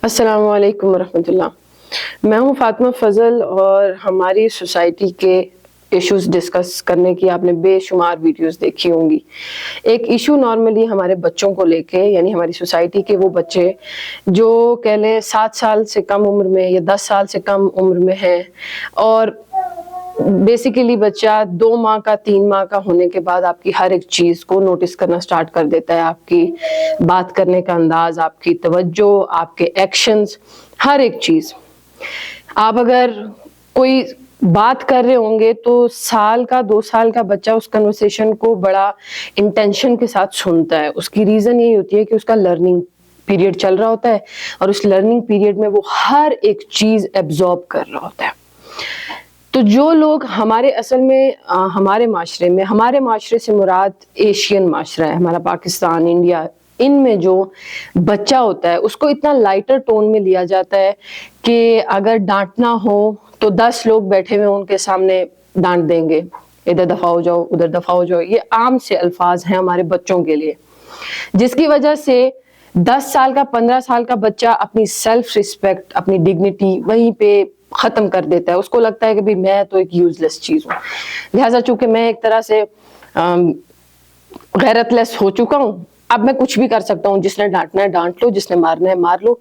السلام علیکم ورحمۃ اللہ۔ میں ہوں فاطمہ فضل اور ہماری سوسائٹی کے ایشوز ڈسکس کرنے کی آپ نے بے شمار ویڈیوز دیکھی ہوں گی۔ ایک ایشو نارملی ہمارے بچوں کو لے کے، یعنی ہماری سوسائٹی کے وہ بچے جو کہہ لیں 7 سال سے کم عمر میں یا 10 سال سے کم عمر میں ہیں، اور بیسیکلی بچہ 2 ماہ کا 3 ماہ کا ہونے کے بعد آپ کی ہر ایک چیز کو نوٹس کرنا سٹارٹ کر دیتا ہے، آپ کی بات کرنے کا انداز، آپ کی توجہ، آپ کے ایکشنز، ہر ایک چیز۔ آپ اگر کوئی بات کر رہے ہوں گے تو 1 کا 2 سال کا بچہ اس کنورسیشن کو بڑا انٹینشن کے ساتھ سنتا ہے۔ اس کی ریزن یہی ہوتی ہے کہ اس کا لرننگ پیریڈ چل رہا ہوتا ہے، اور اس لرننگ پیریڈ میں وہ ہر ایک چیز ایبزارب کر رہا ہوتا ہے۔ تو جو لوگ ہمارے اصل میں ہمارے معاشرے سے مراد ایشین معاشرہ ہے، ہمارا پاکستان، انڈیا، ان میں جو بچہ ہوتا ہے اس کو اتنا لائٹر ٹون میں لیا جاتا ہے کہ اگر ڈانٹنا ہو تو 10 لوگ بیٹھے ہوئے ان کے سامنے ڈانٹ دیں گے، ادھر دفعہ ہو جاؤ، ادھر دفعہ ہو جاؤ۔ یہ عام سے الفاظ ہیں ہمارے بچوں کے لیے، جس کی وجہ سے 10 سال کا 15 سال کا بچہ اپنی سیلف ریسپیکٹ، اپنی ڈگنیٹی وہیں پہ ختم کر دیتا ہے۔ اس کو لگتا ہے کہ میں تو ایک یوز لیس چیز ہوں، لہٰذا چونکہ میں ایک طرح سے غیرت لیس ہو چکا ہوں، اب میں کچھ بھی کر سکتا ہوں، جس نے ڈانٹنا ہے ڈانٹ لو، جس نے مارنا ہے مار لو۔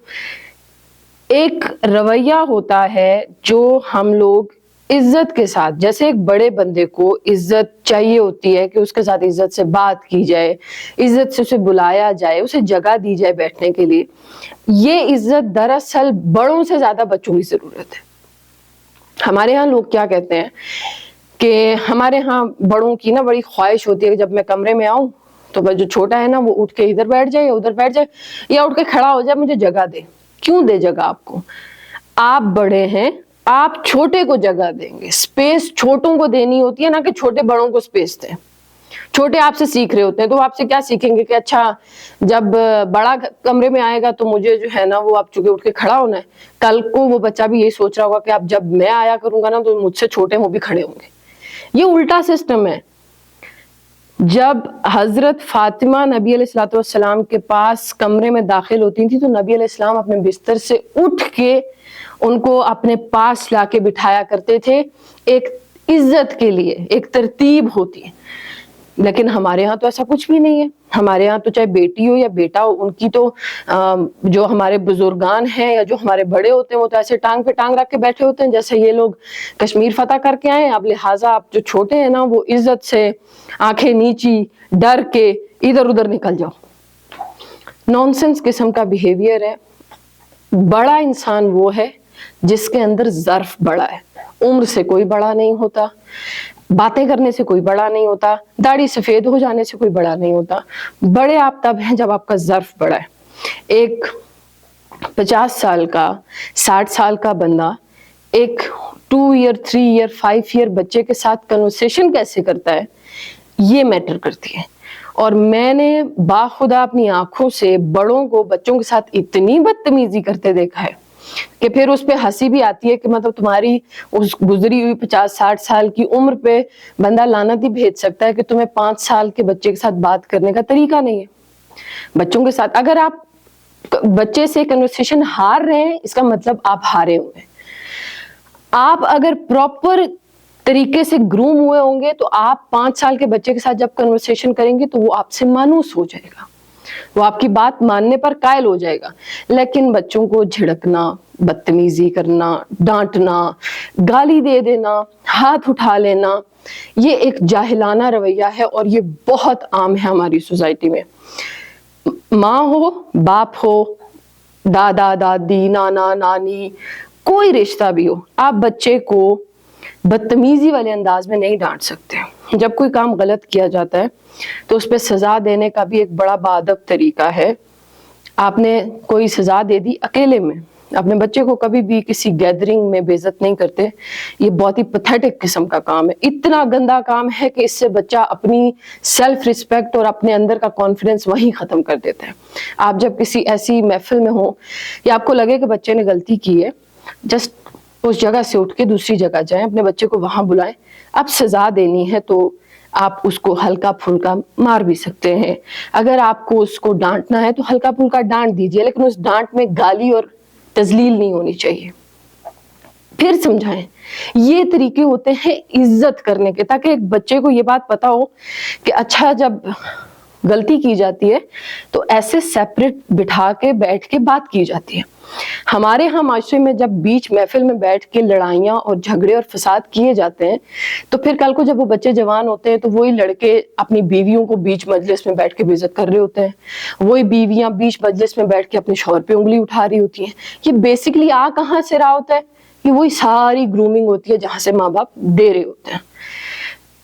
ایک رویہ ہوتا ہے جو ہم لوگ عزت کے ساتھ، جیسے ایک بڑے بندے کو عزت چاہیے ہوتی ہے کہ اس کے ساتھ عزت سے بات کی جائے، عزت سے اسے بلایا جائے، اسے جگہ دی جائے بیٹھنے کے لیے، یہ عزت دراصل بڑوں سے زیادہ بچوں کی ضرورت ہے۔ ہمارے ہاں لوگ کیا کہتے ہیں کہ ہمارے ہاں بڑوں کی نا بڑی خواہش ہوتی ہے کہ جب میں کمرے میں آؤں تو جو چھوٹا ہے نا وہ اٹھ کے ادھر بیٹھ جائے یا ادھر بیٹھ جائے، یا اٹھ کے کھڑا ہو جائے، مجھے جگہ دے۔ کیوں دے جگہ آپ کو؟ آپ بڑے ہیں، آپ چھوٹے کو جگہ دیں گے۔ سپیس چھوٹوں کو دینی ہوتی ہے، نہ کہ چھوٹے بڑوں کو سپیس دیں۔ چھوٹے آپ سے سیکھ رہے ہوتے ہیں تو آپ سے کیا سیکھیں گے کہ اچھا جب بڑا کمرے میں آئے گا تو مجھے جو ہے نا وہ آپ چونکہ اٹھ کے کھڑا ہونا ہے۔ کل کو وہ بچہ بھی یہی سوچ رہا ہوگا کہ اب جب میں آیا کروں گا نا تو مجھ سے چھوٹے وہ بھی کھڑے ہوں گے۔ یہ الٹا سسٹم ہے۔ جب حضرت فاطمہ نبی علیہ الصلوۃ والسلام کے پاس کمرے میں داخل ہوتی تھی تو نبی علیہ السلام اپنے بستر سے اٹھ کے ان کو اپنے پاس لا کے بٹھایا کرتے تھے، ایک عزت کے لیے، ایک ترتیب ہوتی ہے۔ لیکن ہمارے ہاں تو ایسا کچھ بھی نہیں ہے۔ ہمارے ہاں تو چاہے بیٹی ہو یا بیٹا ہو، ان کی تو جو ہمارے بزرگان ہیں یا جو ہمارے بڑے ہوتے ہیں وہ تو ایسے ٹانگ پہ ٹانگ رکھ کے بیٹھے ہوتے ہیں جیسے یہ لوگ کشمیر فتح کر کے آئے ہیں۔ اب لہٰذا آپ جو چھوٹے ہیں نا وہ عزت سے آنکھیں نیچی ڈر کے ادھر ادھر نکل جاؤ۔ نانسنس قسم کا بیہیویئر ہے۔ بڑا انسان وہ ہے جس کے اندر ظرف بڑا ہے۔ عمر سے کوئی بڑا نہیں ہوتا، باتیں کرنے سے کوئی بڑا نہیں ہوتا، داڑھی سفید ہو جانے سے کوئی بڑا نہیں ہوتا۔ بڑے آپ تب ہیں جب آپ کا ظرف بڑا ہے۔ ایک 50 سال کا 60 سال کا بندہ ایک 2 ایئر 3 ایئر 5 ایئر بچے کے ساتھ کنورسیشن کیسے کرتا ہے، یہ میٹر کرتی ہے۔ اور میں نے باخدا اپنی آنکھوں سے بڑوں کو بچوں کے ساتھ اتنی بدتمیزی کرتے دیکھا ہے کہ پھر اس پہ ہنسی بھی آتی ہے کہ مطلب تمہاری اس گزری ہوئی 50-60 سال کی عمر پہ بندہ لعنت ہی بھیج سکتا ہے کہ تمہیں 5 سال کے بچے کے ساتھ بات کرنے کا طریقہ نہیں ہے۔ بچوں کے ساتھ اگر آپ بچے سے کنورسیشن ہار رہے ہیں، اس کا مطلب آپ ہارے ہوئے ہیں۔ آپ اگر پراپر طریقے سے گروم ہوئے ہوں گے تو آپ 5 سال کے بچے کے ساتھ جب کنورسیشن کریں گے تو وہ آپ سے مانوس ہو جائے گا، وہ آپ کی بات ماننے پر قائل ہو جائے گا۔ لیکن بچوں کو جھڑکنا، بدتمیزی کرنا، ڈانٹنا، گالی دے دینا، ہاتھ اٹھا لینا، یہ ایک جاہلانہ رویہ ہے اور یہ بہت عام ہے ہماری سوسائٹی میں۔ ماں ہو، باپ ہو، دادا دادی، نانا نانی، کوئی رشتہ بھی ہو، آپ بچے کو بدتمیزی والے انداز میں نہیں ڈانٹ سکتے۔ جب کوئی کام غلط کیا جاتا ہے تو اس پہ سزا دینے کا بھی ایک بڑا باادب طریقہ ہے۔ آپ نے کوئی سزا دے دی اکیلے میں، اپنے بچے کو کبھی بھی کسی گیدرنگ میں بے عزت نہیں کرتے، یہ بہت ہی پیتھیٹک قسم کا کام ہے۔ اتنا گندا کام ہے کہ اس سے بچہ اپنی سیلف ریسپیکٹ اور اپنے اندر کا کانفیڈنس وہیں ختم کر دیتا ہے۔ آپ جب کسی ایسی محفل میں ہوں یا آپ کو لگے کہ بچے نے غلطی کی ہے، جسٹ اس جگہ سے اٹھ کے دوسری جگہ جائیں، اپنے بچے کو وہاں بلائیں۔ اب سزا دینی ہے تو آپ اس کو ہلکا پھلکا مار بھی سکتے ہیں، اگر آپ کو اس کو ڈانٹنا ہے تو ہلکا پھلکا ڈانٹ دیجئے، لیکن اس ڈانٹ میں گالی اور تذلیل نہیں ہونی چاہیے. پھر سمجھائیں یہ طریقے ہوتے ہیں عزت کرنے کے, تاکہ ایک بچے کو یہ بات پتا ہو کہ اچھا جب غلطی کی جاتی ہے تو ایسے سیپریٹ بٹھا کے بیٹھ کے بات کی جاتی ہے. ہمارے ہاں معاشرے میں جب بیچ محفل میں بیٹھ کے لڑائیاں اور جھگڑے اور فساد کیے جاتے ہیں تو پھر کل کو جب وہ بچے جوان ہوتے ہیں تو وہی لڑکے اپنی بیویوں کو بیچ مجلس میں بیٹھ کے بے عزت کر رہے ہوتے ہیں, وہی بیویاں بیچ مجلس میں بیٹھ کے اپنے شوہر پہ انگلی اٹھا رہی ہوتی ہیں. یہ بیسکلی کہاں سے رہا ہوتا ہے؟ یہ وہی ساری گرومنگ ہوتی ہے جہاں سے ماں باپ دے رہے ہوتے ہیں.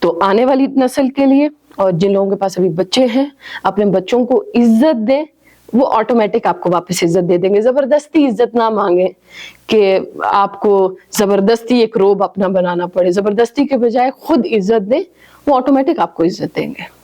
تو آنے والی نسل کے لیے اور جن لوگوں کے پاس ابھی بچے ہیں, اپنے بچوں کو عزت دیں, وہ آٹومیٹک آپ کو واپس عزت دے دیں گے. زبردستی عزت نہ مانگیں کہ آپ کو زبردستی ایک روب اپنا بنانا پڑے, زبردستی کے بجائے خود عزت دیں, وہ آٹومیٹک آپ کو عزت دیں گے.